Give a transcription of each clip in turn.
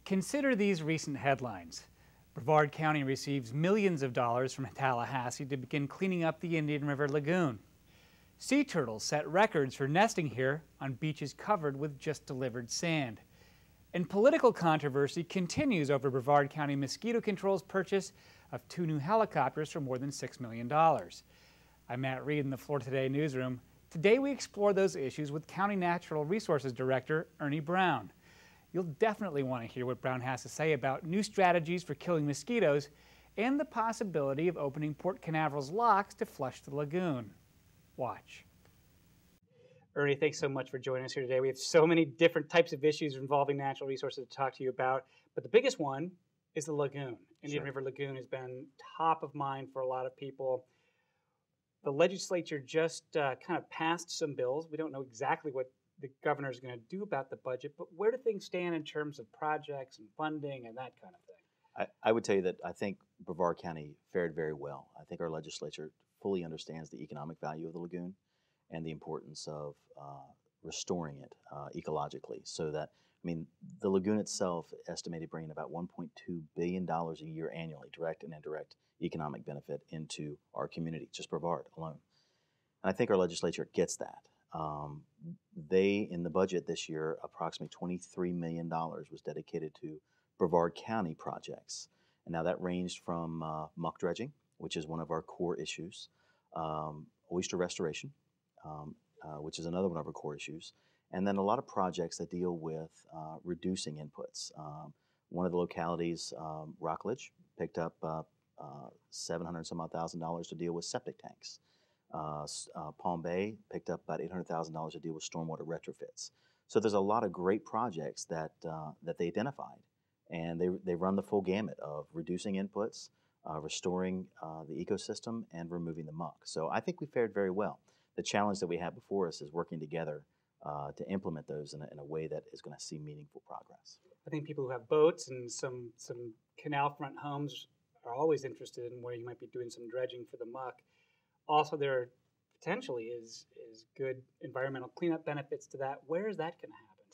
Consider these recent headlines. Brevard County receives millions of dollars from Tallahassee to begin cleaning up the Indian River Lagoon. Sea turtles set records for nesting here on beaches covered with just delivered sand. And political controversy continues over Brevard County Mosquito Control's purchase of 2 new helicopters for more than $6 million. I'm Matt Reed in the Florida Today newsroom. Today we explore those issues with County Natural Resources Director Ernie Brown. You'll definitely want to hear what Brown has to say about new strategies for killing mosquitoes and the possibility of opening Port Canaveral's locks to flush the lagoon. Watch. Ernie, thanks so much for joining us here today. We have so many different types of issues involving natural resources to talk to you about, but the biggest one is the lagoon. Indian River Lagoon has been top of mind for a lot of people. The legislature just kind of passed some bills. We don't know exactly what the governor is going to do about the budget, but where do things stand in terms of projects and funding and that kind of thing? I would tell you that I think Brevard County fared very well. I think our legislature fully understands the economic value of the lagoon and the importance of restoring it ecologically. So that, I mean, the lagoon itself estimated bringing about $1.2 billion a year annually, direct and indirect economic benefit into our community, just Brevard alone. And I think our legislature gets that. They, in the budget this year, approximately $23 million was dedicated to Brevard County projects. And now that ranged from muck dredging, which is one of our core issues, oyster restoration, which is another one of our core issues, and then a lot of projects that deal with reducing inputs. One of the localities, Rockledge, picked up $700 some odd thousand to deal with septic tanks. Palm Bay picked up about $800,000 to deal with stormwater retrofits. So there's a lot of great projects that they identified, and they run the full gamut of reducing inputs, restoring the ecosystem, and removing the muck. So I think we fared very well. The challenge that we have before us is working together to implement those in a way that is going to see meaningful progress. I think people who have boats and some canal front homes are always interested in where you might be doing some dredging for the muck. Also, there potentially is good environmental cleanup benefits to that. Where is that going to happen?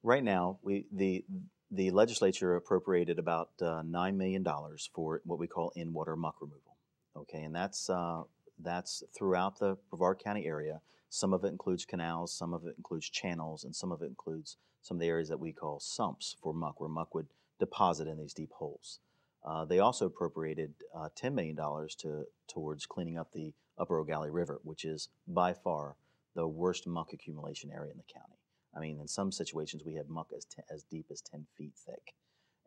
Right now, the legislature appropriated about $9 million for what we call in-water muck removal. Okay, and that's throughout the Brevard County area. Some of it includes canals, some of it includes channels, and some of it includes some of the areas that we call sumps for muck, where muck would deposit in these deep holes. They also appropriated $10 million towards cleaning up the Upper O'Galley River, which is by far the worst muck accumulation area in the county. I mean, in some situations, we have muck as deep as 10 feet thick,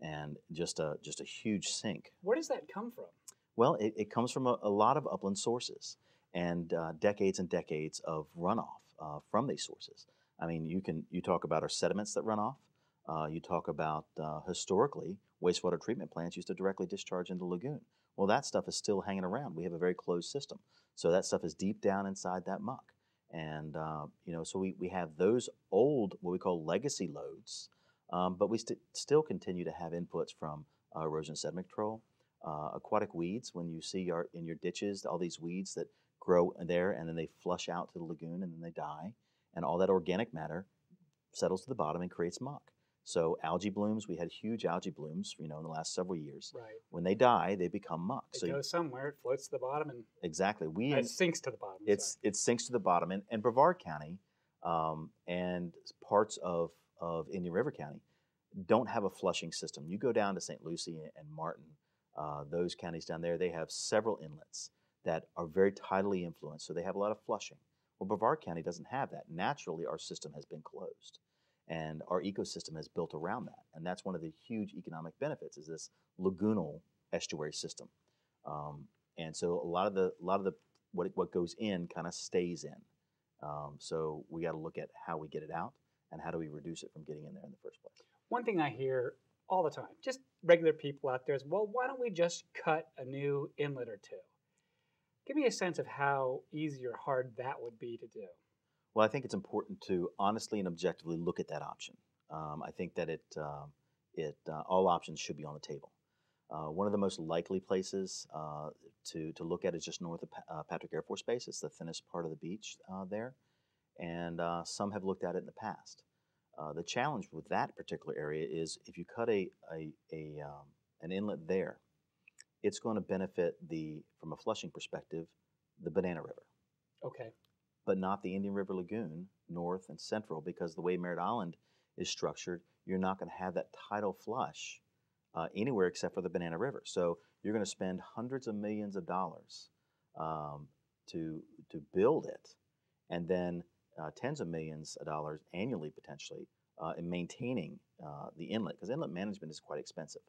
and just a huge sink. Where does that come from? Well, it comes from a lot of upland sources and decades and decades of runoff from these sources. I mean, you talk about our sediments that run off. You talk about historically, wastewater treatment plants used to directly discharge into the lagoon. Well, that stuff is still hanging around. We have a very closed system. So that stuff is deep down inside that muck. And, so we have those old, what we call legacy loads, but we still continue to have inputs from erosion sediment control, aquatic weeds. When you see in your ditches, all these weeds that grow there and then they flush out to the lagoon and then they die. And all that organic matter settles to the bottom and creates muck. So algae blooms, we had huge algae blooms, in the last several years. Right. When they die, they become muck. It goes somewhere, it floats to the bottom, and exactly, it sinks to the bottom. It sinks to the bottom, and Brevard County and parts of Indian River County don't have a flushing system. You go down to St. Lucie and Martin, those counties down there, they have several inlets that are very tidally influenced, so they have a lot of flushing. Well, Brevard County doesn't have that. Naturally, our system has been closed. And our ecosystem is built around that, and that's one of the huge economic benefits is this lagoonal estuary system. And so a lot of the what goes in kind of stays in. So we got to look at how we get it out and how do we reduce it from getting in there in the first place. One thing I hear all the time, just regular people out there, is, well, why don't we just cut a new inlet or two? Give me a sense of how easy or hard that would be to do. Well, I think it's important to honestly and objectively look at that option. I think that all options should be on the table. One of the most likely places to look at is just north of Patrick Air Force Base. It's the thinnest part of the beach there, and some have looked at it in the past. The challenge with that particular area is if you cut an inlet there, it's going to benefit from a flushing perspective, the Banana River, Okay. but not the Indian River Lagoon, north and central, because the way Merritt Island is structured, you're not going to have that tidal flush anywhere except for the Banana River. So you're going to spend hundreds of millions of dollars to build it, and then tens of millions of dollars annually potentially in maintaining the inlet, because inlet management is quite expensive.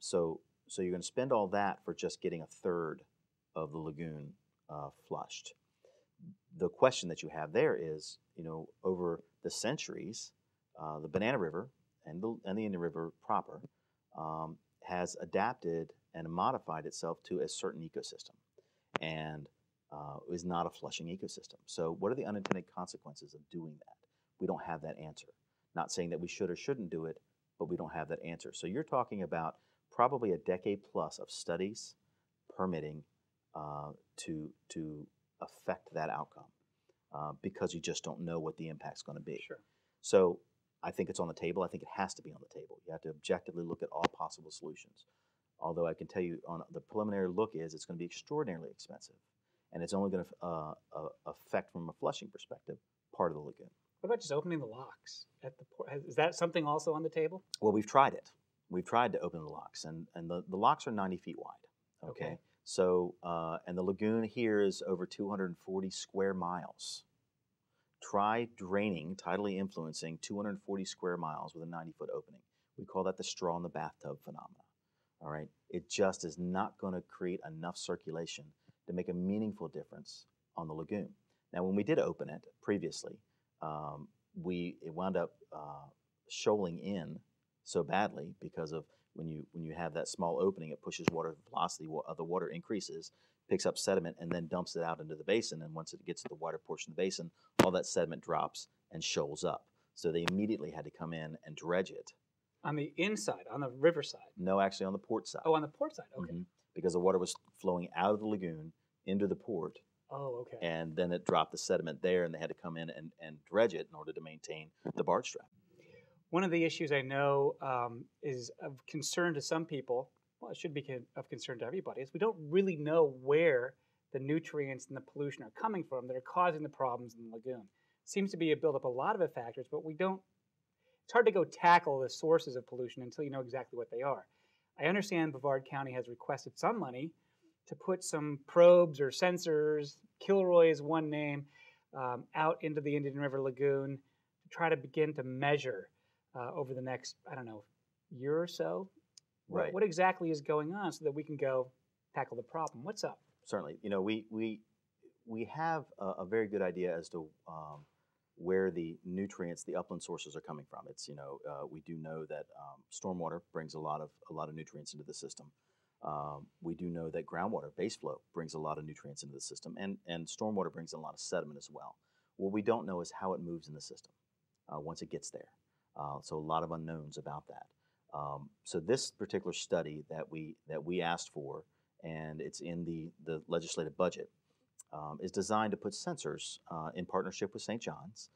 So you're going to spend all that for just getting a third of the lagoon flushed. The question that you have there is, over the centuries, the Banana River and the Indian River proper has adapted and modified itself to a certain ecosystem, and is not a flushing ecosystem. So what are the unintended consequences of doing that? We don't have that answer. Not saying that we should or shouldn't do it, but we don't have that answer. So you're talking about probably a decade plus of studies, permitting to affect that outcome because you just don't know what the impact's going to be. Sure. So I think it's on the table. I think it has to be on the table. You have to objectively look at all possible solutions. Although I can tell you on the preliminary look is it's going to be extraordinarily expensive, and it's only going to affect from a flushing perspective part of the lagoon. What about just opening the locks at the port? Is that something also on the table? Well, we've tried it. We've tried to open the locks, and the locks are 90 feet wide. Okay. So, and the lagoon here is over 240 square miles. Try draining, tidally influencing 240 square miles with a 90-foot opening. We call that the straw in the bathtub phenomena. All right. It just is not going to create enough circulation to make a meaningful difference on the lagoon. Now, when we did open it previously, it wound up shoaling in so badly because of when you have that small opening, it pushes water velocity. The water increases, picks up sediment, and then dumps it out into the basin. And once it gets to the wider portion of the basin, all that sediment drops and shoals up. So they immediately had to come in and dredge it. On the inside, on the river side? No, actually on the port side. Oh, on the port side. Okay. Mm-hmm. Because the water was flowing out of the lagoon into the port. Oh, okay. And then it dropped the sediment there, and they had to come in and dredge it in order to maintain the barge strap. One of the issues I know is of concern to some people, well, it should be of concern to everybody, is we don't really know where the nutrients and the pollution are coming from that are causing the problems in the lagoon. It seems to be a buildup of a lot of factors, but it's hard to go tackle the sources of pollution until you know exactly what they are. I understand Brevard County has requested some money to put some probes or sensors, Kilroy is one name, out into the Indian River Lagoon to try to begin to measure over the next, year or so. Right. What exactly is going on so that we can go tackle the problem? What's up? Certainly. We have a very good idea as to where the nutrients, the upland sources are coming from. It's, we do know that stormwater brings a lot of nutrients into the system. We do know that groundwater, base flow, brings a lot of nutrients into the system, and stormwater brings in a lot of sediment as well. What we don't know is how it moves in the system once it gets there. So a lot of unknowns about that. So this particular study that we asked for, and it's in the legislative budget, is designed to put sensors in partnership with St. John's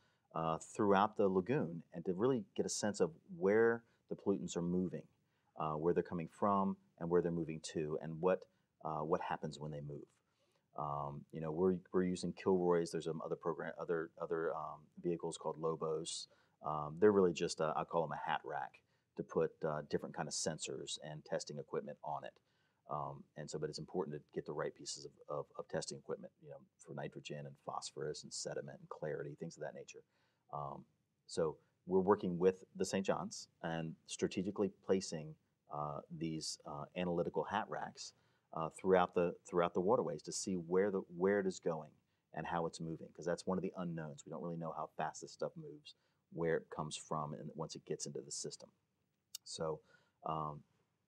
throughout the lagoon, and to really get a sense of where the pollutants are moving, where they're coming from, and where they're moving to, and what happens when they move. We're using Kilroy's. There's some other vehicles called Lobos. They're really just I call them a hat rack to put different kind of sensors and testing equipment on it. But it's important to get the right pieces of testing equipment, for nitrogen and phosphorus and sediment and clarity, things of that nature. So we're working with the St. John's and strategically placing these analytical hat racks throughout the waterways to see where it is going and how it's moving, because that's one of the unknowns. We don't really know how fast this stuff moves, where it comes from, and once it gets into the system. So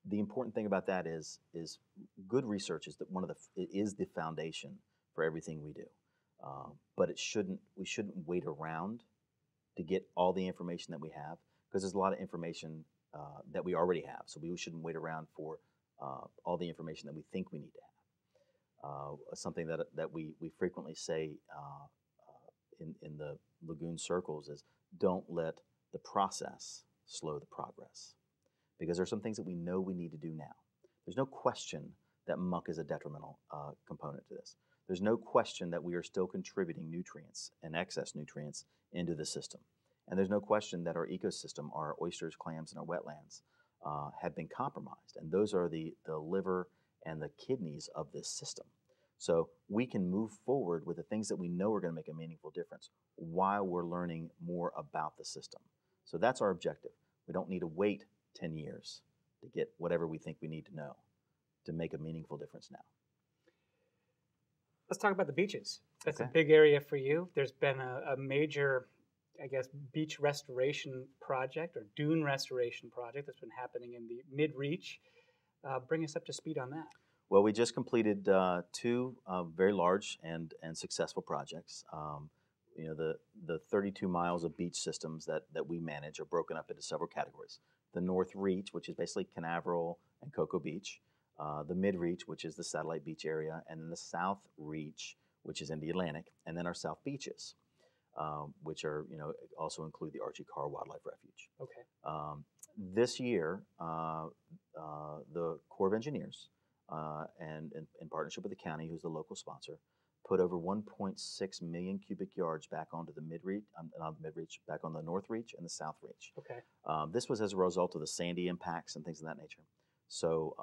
the important thing about that is good research is the foundation for everything we do. But we shouldn't wait around to get all the information that we have, because there's a lot of information that we already have. So we shouldn't wait around for all the information that we think we need to have. Something that we frequently say in the lagoon circles is, don't let the process slow the progress. Because there are some things that we know we need to do now. There's no question that muck is a detrimental component to this. There's no question that we are still contributing nutrients and excess nutrients into the system. And there's no question that our ecosystem, our oysters, clams, and our wetlands have been compromised. And those are the liver and the kidneys of this system. So we can move forward with the things that we know are going to make a meaningful difference while we're learning more about the system. So that's our objective. We don't need to wait 10 years to get whatever we think we need to know to make a meaningful difference now. Let's talk about the beaches. That's Okay. a big area for you. There's been a major, I guess, beach restoration project or dune restoration project that's been happening in the mid-reach. Bring us up to speed on that. Well, we just completed two very large and successful projects. The 32 miles of beach systems that we manage are broken up into several categories. The North Reach, which is basically Canaveral and Cocoa Beach. The Mid Reach, which is the satellite beach area, and then the South Reach, which is in the Atlantic, and then our South Beaches, which are, also include the Archie Carr Wildlife Refuge. Okay. This year, the Corps of Engineers, and in partnership with the county, who's the local sponsor, put over 1.6 million cubic yards back onto the mid-reach, not the mid-reach, back on the North Reach and the South Reach. Okay. This was as a result of the Sandy impacts and things of that nature. So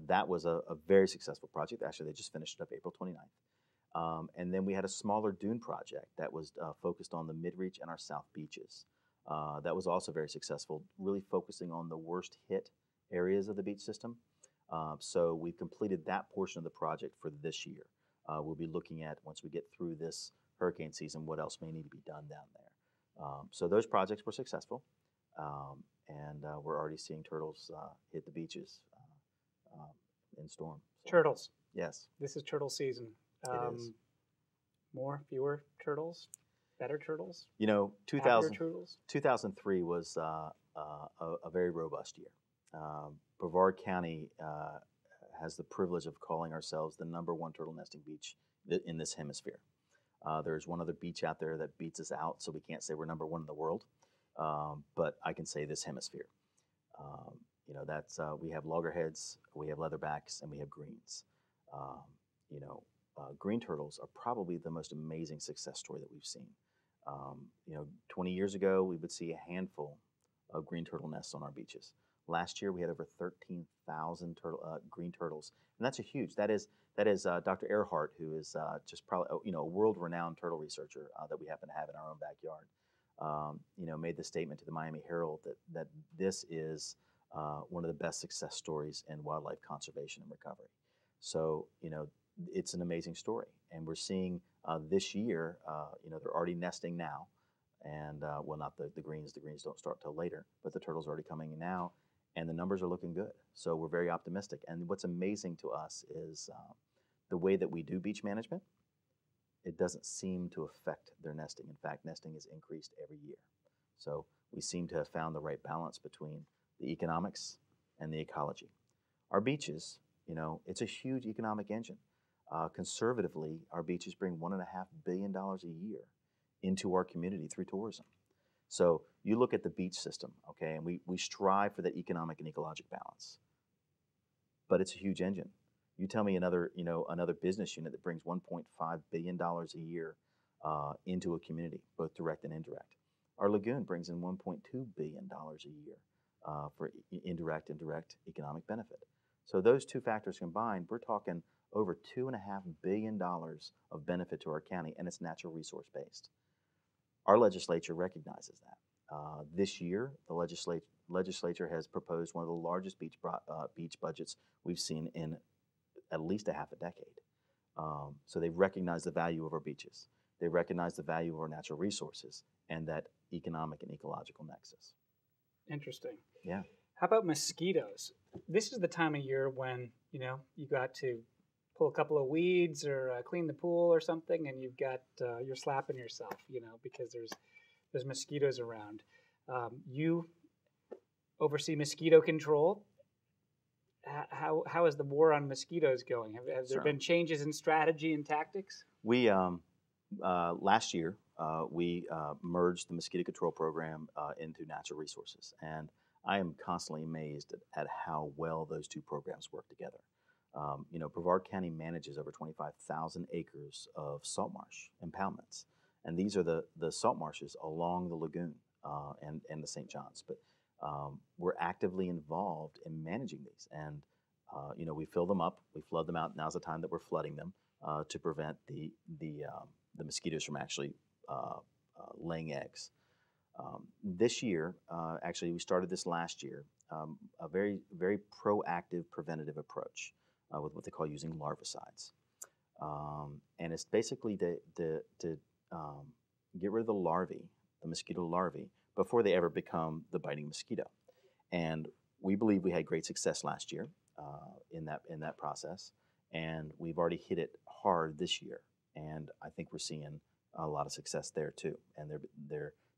that was a very successful project. Actually, they just finished it up April 29th. And then we had a smaller dune project that was focused on the mid-reach and our South Beaches. That was also very successful, really focusing on the worst hit areas of the beach system. So we've completed that portion of the project for this year. We'll be looking at, once we get through this hurricane season, what else may need to be done down there. So those projects were successful, and we're already seeing turtles hit the beaches in storm. So, Turtles. yes. This is turtle season. It is. More, fewer turtles, better turtles, 2000, happier turtles. 2003 was a very robust year. Brevard County has the privilege of calling ourselves the #1 turtle nesting beach in this hemisphere. There's one other beach out there that beats us out, so we can't say we're #1 in the world, but I can say this hemisphere. That's we have loggerheads, we have leatherbacks, and we have greens. Green turtles are probably the most amazing success story that we've seen. 20 years ago, we would see a handful of green turtle nests on our beaches. Last year, we had over 13,000 green turtles, and that's a huge. That is Dr. Earhart, who is just probably a world-renowned turtle researcher that we happen to have in our own backyard. Made the statement to the Miami Herald that this is one of the best success stories in wildlife conservation and recovery. So it's an amazing story, and we're seeing this year. They're already nesting now, and not the greens. The greens don't start till later, but the turtles are already coming in now. And the numbers are looking good. So we're very optimistic. And what's amazing to us is the way that we do beach management, it doesn't seem to affect their nesting. In fact, nesting is increased every year. So we seem to have found the right balance between the economics and the ecology. Our beaches, it's a huge economic engine. Conservatively, our beaches bring $1.5 billion a year into our community through tourism. So you look at the beach system, okay, and we strive for that economic and ecologic balance. But it's a huge engine. You tell me another business unit that brings $1.5 billion a year into a community, both direct and indirect. Our lagoon brings in $1.2 billion a year for indirect and direct economic benefit. So those two factors combined, we're talking over $2.5 billion of benefit to our county, and it's natural resource based. Our legislature recognizes that. This year, the legislature has proposed one of the largest beach budgets we've seen in at least a half a decade. So they recognize the value of our beaches. They recognize the value of our natural resources and that economic and ecological nexus. Interesting. Yeah. How about mosquitoes? This is the time of year when, you got to pull a couple of weeds or clean the pool or something, and you're slapping yourself, because there's mosquitoes around. You oversee mosquito control. How is the war on mosquitoes going? Have there been changes in strategy and tactics? We last year, we merged the mosquito control program into natural resources. And I am constantly amazed at how well those two programs work together. Brevard County manages over 25,000 acres of salt marsh impoundments. And these are the salt marshes along the lagoon and the St. Johns. But we're actively involved in managing these. And, we fill them up, we flood them out. Now's the time that we're flooding them to prevent the mosquitoes from actually laying eggs. This year, actually, we started this last year, a very, very proactive preventative approach with what they call using larvicides. And it's basically to get rid of the larvae, the mosquito larvae, before they ever become the biting mosquito. And we believe we had great success last year in that process, and we've already hit it hard this year. And I think we're seeing a lot of success there too. And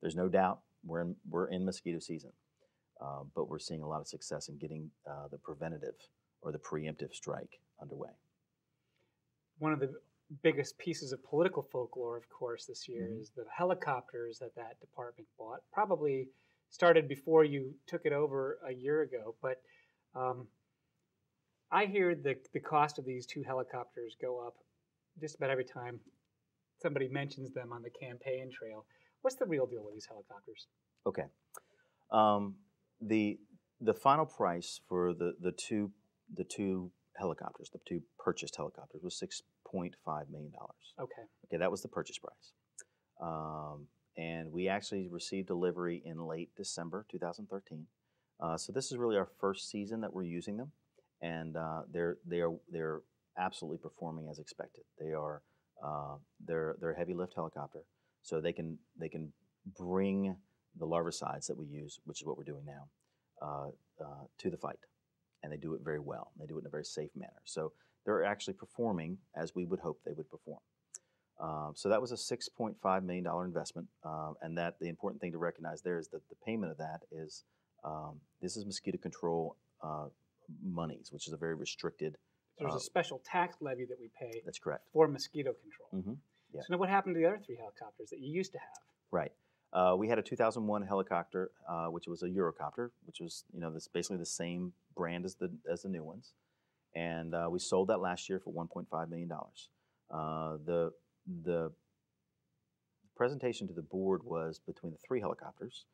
there's no doubt we're in mosquito season, but we're seeing a lot of success in getting the preventative or the preemptive strike underway. One of the biggest pieces of political folklore, of course, this year is the helicopters that department bought. Probably started before you took it over a year ago, but I hear the cost of these two helicopters go up just about every time somebody mentions them on the campaign trail. What's the real deal with these helicopters? Okay. The final price for the two helicopters, the two purchased helicopters, was $6.5 million. Okay. Okay, that was the purchase price. And we actually received delivery in late December 2013. So this is really our first season that we're using them, and they're absolutely performing as expected. they're a heavy lift helicopter, so they can bring the larvicides that we use, which is what we're doing now, to the fight, and they do it very well. They do it in a very safe manner. So they're actually performing as we would hope they would perform. So that was a $6.5 million investment, and that the important thing to recognize there is that the payment of that is this is mosquito control monies, which is a very restricted. There's a special tax levy that we pay. That's correct. For mosquito control. Mm-hmm. Yeah. So now what happened to the other three helicopters that you used to have? Right. We had a 2001 helicopter, which was a Eurocopter, which was this basically the same brand as the new ones, and we sold that last year for $1.5 million. The presentation to the board was between the three helicopters,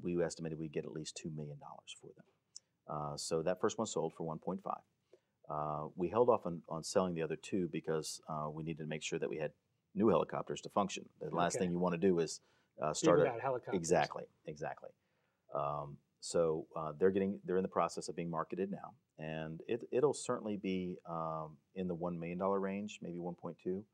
we estimated we'd get at least $2 million for them. So that first one sold for 1.5. We held off on selling the other two because we needed to make sure that we had new helicopters to function. The last thing you want to do is start without helicopters. Exactly. So they're in the process of being marketed now, and it'll certainly be in the $1 million range, maybe 1.2,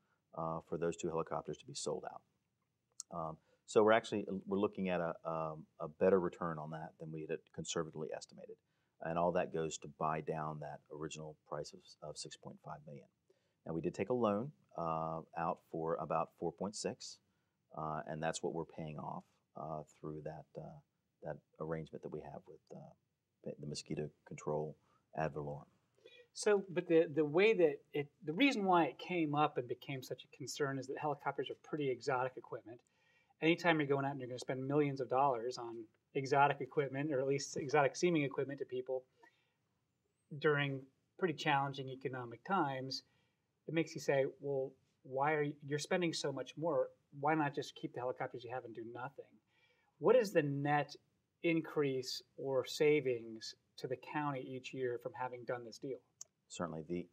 for those two helicopters to be sold out. So we're looking at a better return on that than we had conservatively estimated, and all that goes to buy down that original price of $6.5 million. Now we did take a loan out for about 4.6, and that's what we're paying off through that arrangement that we have with the mosquito control ad valorem. So, but the way that the reason why it came up and became such a concern is that helicopters are pretty exotic equipment. Anytime you're going out and you're going to spend millions of dollars on exotic equipment, or at least exotic seeming equipment to people during pretty challenging economic times, it makes you say, well, you're spending so much more? Why not just keep the helicopters you have and do nothing? What is the net increase or savings to the county each year from having done this deal? Certainly,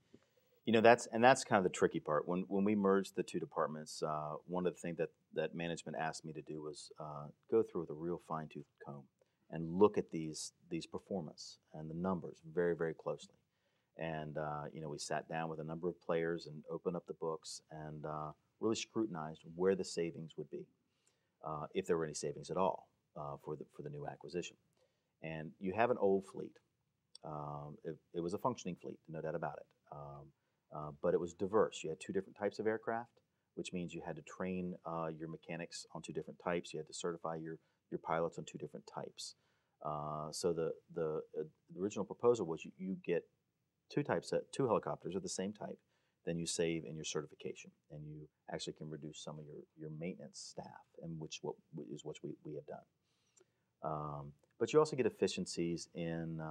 that's kind of the tricky part. When we merged the two departments, one of the things that management asked me to do was go through with a real fine-tooth comb and look at these performance and the numbers very, very closely. And we sat down with a number of players and opened up the books and really scrutinized where the savings would be, if there were any savings at all for the new acquisition. And you have an old fleet. It was a functioning fleet, no doubt about it. But it was diverse. You had two different types of aircraft, which means you had to train your mechanics on two different types. You had to certify your pilots on two different types. So the original proposal was you get two helicopters of the same type then you save in your certification, and you actually can reduce some of your maintenance staff, and which we have done. But you also get efficiencies in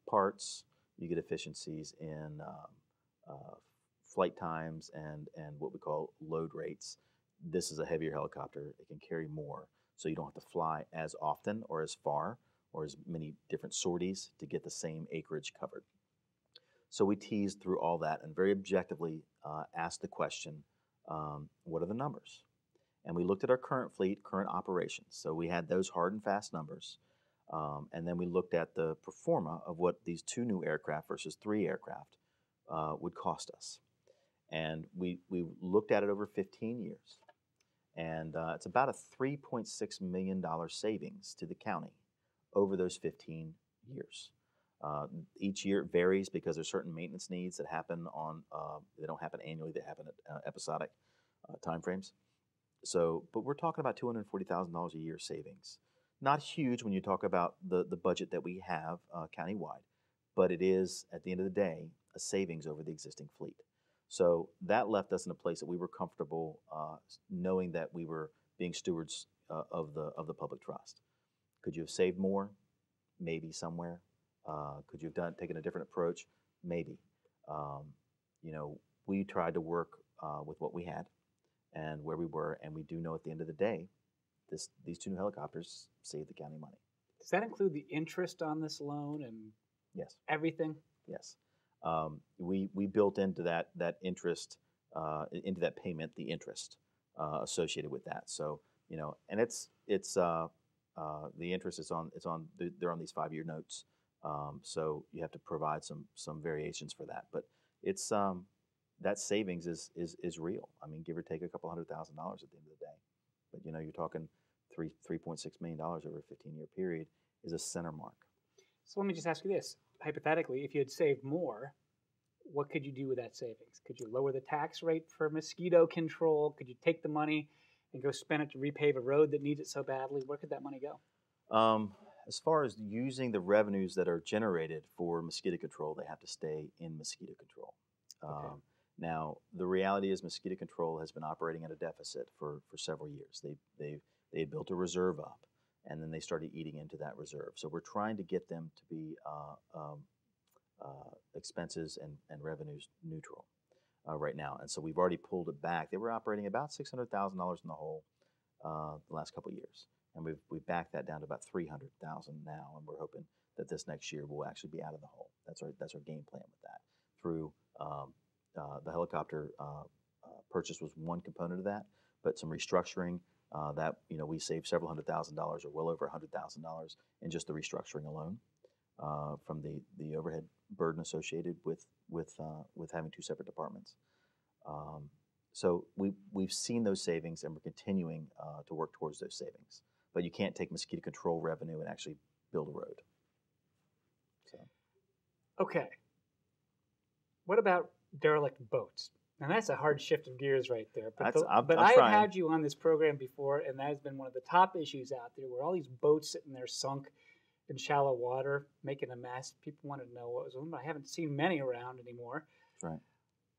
parts. You get efficiencies in flight times and what we call load rates. This is a heavier helicopter. It can carry more, so you don't have to fly as often or as far or as many different sorties to get the same acreage covered. So we teased through all that and very objectively asked the question, what are the numbers? And we looked at our current fleet, current operations. So we had those hard and fast numbers. And then we looked at the pro forma of what these 2 new aircraft versus 3 aircraft would cost us. And we looked at it over 15 years. And it's about a $3.6 million savings to the county over those 15 years. Each year it varies because there's certain maintenance needs that happen on, they don't happen annually, they happen at episodic timeframes. So, but we're talking about $240,000 a year savings. Not huge when you talk about the budget that we have countywide, but it is, at the end of the day, a savings over the existing fleet. So that left us in a place that we were comfortable knowing that we were being stewards of the public trust. Could you have saved more? Maybe somewhere. Could you have taken a different approach? Maybe. We tried to work with what we had and where we were, and we do know at the end of the day, these 2 new helicopters saved the county money. Does that include the interest on this loan and yes, everything? Yes. We built into that interest, into that payment, the interest associated with that. So and it's the interest they're on these 5-year notes. So you have to provide some variations for that, but it's that savings is real. I mean, give or take a couple $100,000 at the end of the day. But you're talking $3.6 million over a 15-year period is a center mark. So let me just ask you this: hypothetically, if you had saved more, what could you do with that savings? Could you lower the tax rate for mosquito control? Could you take the money and go spend it to repave a road that needs it so badly? Where could that money go? As far as using the revenues that are generated for mosquito control, they have to stay in mosquito control. Okay. Now, the reality is mosquito control has been operating at a deficit for several years. They built a reserve up, and then they started eating into that reserve. So we're trying to get them to be expenses and revenues neutral right now. And so we've already pulled it back. They were operating about $600,000 in the hole the last couple of years. And we've backed that down to about $300,000 now, and we're hoping that this next year we'll actually be out of the hole. That's our game plan with that. Through the helicopter purchase was one component of that, but some restructuring that we saved several $100,000 or well over $100,000 in just the restructuring alone from the overhead burden associated with having 2 separate departments. So we've seen those savings, and we're continuing to work towards those savings. But you can't take mosquito control revenue and actually build a road. So. Okay. What about derelict boats? And that's a hard shift of gears right there. But I've had you on this program before, and that has been one of the top issues out there, where all these boats sitting there sunk in shallow water, making a mess. People wanted to know what was on them. I haven't seen many around anymore. That's right.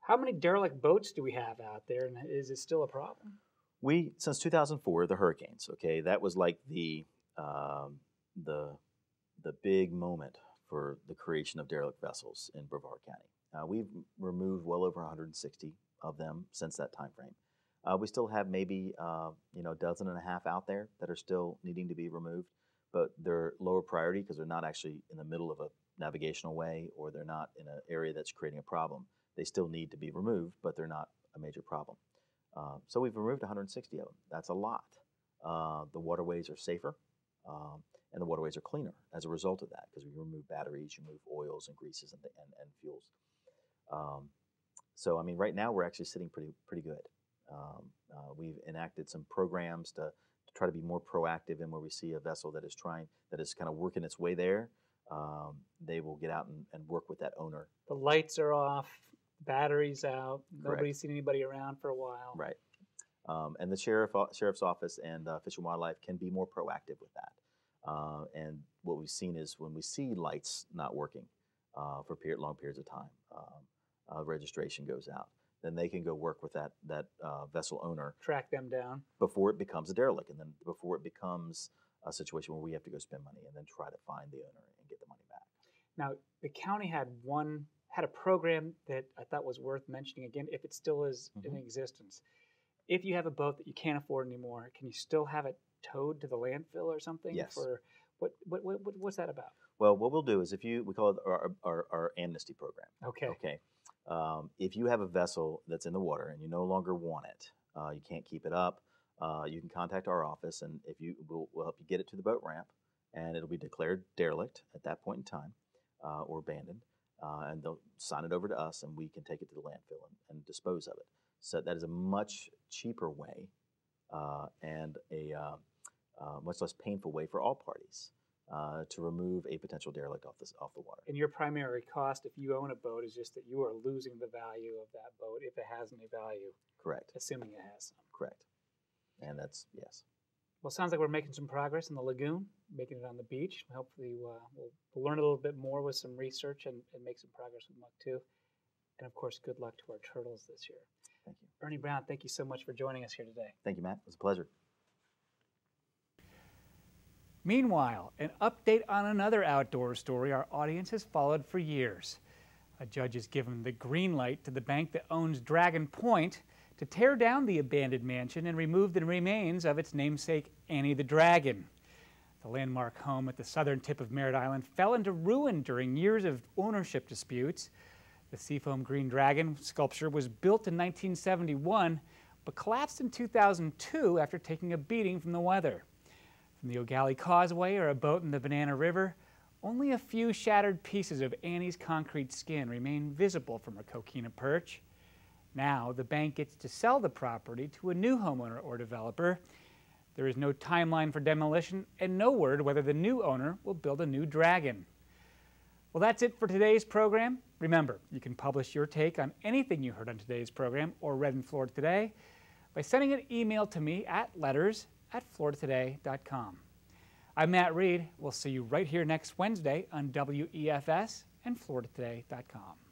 How many derelict boats do we have out there, and is it still a problem? Since 2004, the hurricanes, okay, that was like the big moment for the creation of derelict vessels in Brevard County. We've removed well over 160 of them since that time frame. We still have maybe a dozen and a half out there that are still needing to be removed, but they're lower priority because they're not actually in the middle of a navigational way, or they're not in an area that's creating a problem. They still need to be removed, but they're not a major problem. So we've removed 160 of them. That's a lot. The waterways are safer, and the waterways are cleaner as a result of that, because we remove batteries, you remove oils and greases and fuels. So I mean, right now we're actually sitting pretty good. We've enacted some programs to try to be more proactive, and where we see a vessel that is kind of working its way there, they will get out and work with that owner. The lights are off, batteries out. Correct. Nobody's seen anybody around for a while. Right. And the sheriff's office and Fish and Wildlife can be more proactive with that. And what we've seen is when we see lights not working for long periods of time, registration goes out. Then they can go work with that vessel owner. Track them down. Before it becomes a derelict, and then before it becomes a situation where we have to go spend money and then try to find the owner and get the money back. Now, the county had a program that I thought was worth mentioning again, if it still is in existence. If you have a boat that you can't afford anymore, can you still have it towed to the landfill or something? Yes. For what's that about? Well, what we'll do is we call it our amnesty program. Okay. Okay. If you have a vessel that's in the water and you no longer want it, you can't keep it up, you can contact our office, and we'll help you get it to the boat ramp, and it'll be declared derelict at that point in time, or abandoned, and they'll sign it over to us, and we can take it to the landfill and dispose of it. So that is a much cheaper way, and a much less painful way for all parties to remove a potential derelict off the water. And your primary cost, if you own a boat, is just that you are losing the value of that boat if it has any value. Correct. Assuming it has some. Correct. And that's, yes. Well, it sounds like we're making some progress in the lagoon, making it on the beach. Hopefully we'll learn a little bit more with some research and make some progress with Muck 2. And of course, good luck to our turtles this year. Thank you. Ernie Brown, thank you so much for joining us here today. Thank you, Matt. It was a pleasure. Meanwhile, an update on another outdoor story our audience has followed for years. A judge has given the green light to the bank that owns Dragon Point to tear down the abandoned mansion and remove the remains of its namesake, Annie the Dragon. The landmark home at the southern tip of Merritt Island fell into ruin during years of ownership disputes. The seafoam green dragon sculpture was built in 1971, but collapsed in 2002 after taking a beating from the weather. From the O'Galley Causeway or a boat in the Banana River, only a few shattered pieces of Annie's concrete skin remain visible from her coquina perch. Now, the bank gets to sell the property to a new homeowner or developer. There is no timeline for demolition and no word whether the new owner will build a new dragon. Well, that's it for today's program. Remember, you can publish your take on anything you heard on today's program or read in Florida Today by sending an email to me at letters@floridatoday.com. I'm Matt Reed. We'll see you right here next Wednesday on WEFS and FloridaToday.com.